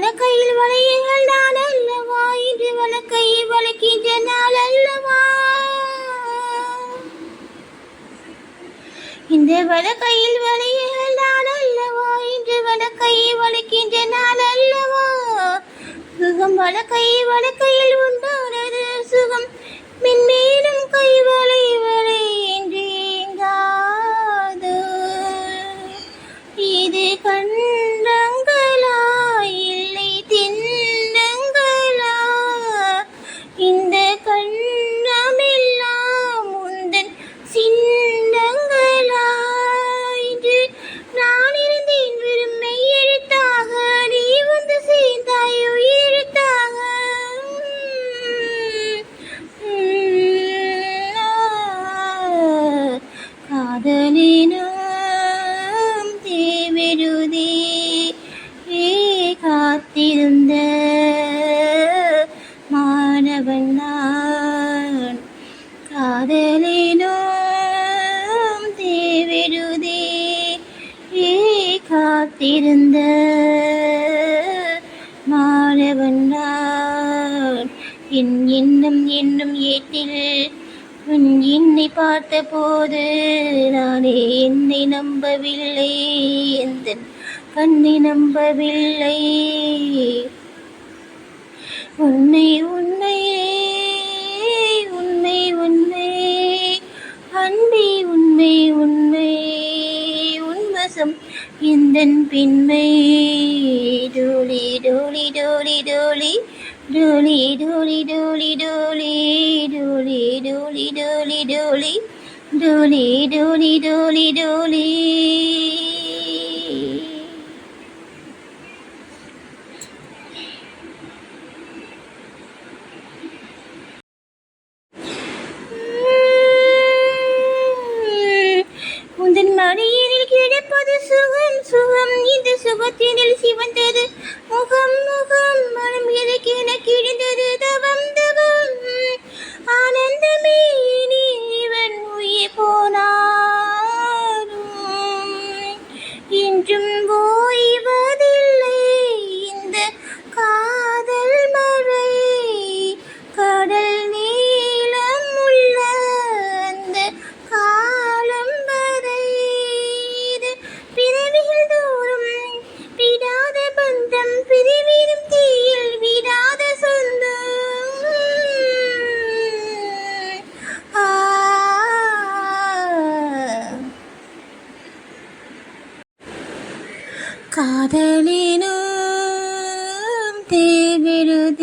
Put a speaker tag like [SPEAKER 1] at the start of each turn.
[SPEAKER 1] வலக்கையில் வளையுங்கள் நான் அல்லவா, இன்று வலக்கையை வளைக்கின்ற நாள் அல்லவா. இந்த வலக்கையில் வளையுங்கள் நான் அல்லவா, இன்று வலக்கையை வளைக்கின்ற நாள் அல்லவா. சுகம் வலக்கையில் உண்டானது சுகம், மென்மேலும் கை வளை என்றேங்காது. இது கண்டங்களா இல்லை திண்டங்களா, இந்த கண்ணமெல்லாம் உந்தன் சின்னங்களா. இன்று நான் இருந்தேன் வெறும் மெய்யெழுத்தாக, நீ வந்து சேர்ந்தாய் உயிரெழுத்தாக. காதலினும் தேவெழுதே காத்திருந்த மாணவன் நான். காதலினும் தேவெழுதே காத்திருந்த மாணவன் நான். என் எண்ணம் என்னும் ஏட்டில் உன் என்னை பார்த்த போது நானே என்னை நம்பவில்லை, எந்த கண்ணை நம்பவில்லை. உன்னை உன்னை உண்மை உண்மை அன்பே உண்மை உண்மை உன்வசம் எந்தன் பெண்மை. டோலி டோலி டோலி டோலி டோலி டோலி டோலி டோலி டோலி டோலி டோலி டோலி டோலி டோலி டோலி டோலி. உந்தன் மடியினில் கிடப்பது சுகம் சுகம், இந்த சுகத்தினில் சிவந்தது முகம் முகம். மனம் எதற்கென கிழிந்தது தவம் தவம். ஆனந்தமே நீவன் உயிர் போனாலும் இன்றும் ஓய்வதில்லை இந்த காதல் மழை. கடல் நீளம் உள்ள அந்த காலம் வரை பிறவிகள் தோறும் விடாத பந்தம், பிரிவிடும் தீயில் விடாத சொந்தம். காதலினும் தேவெழுதே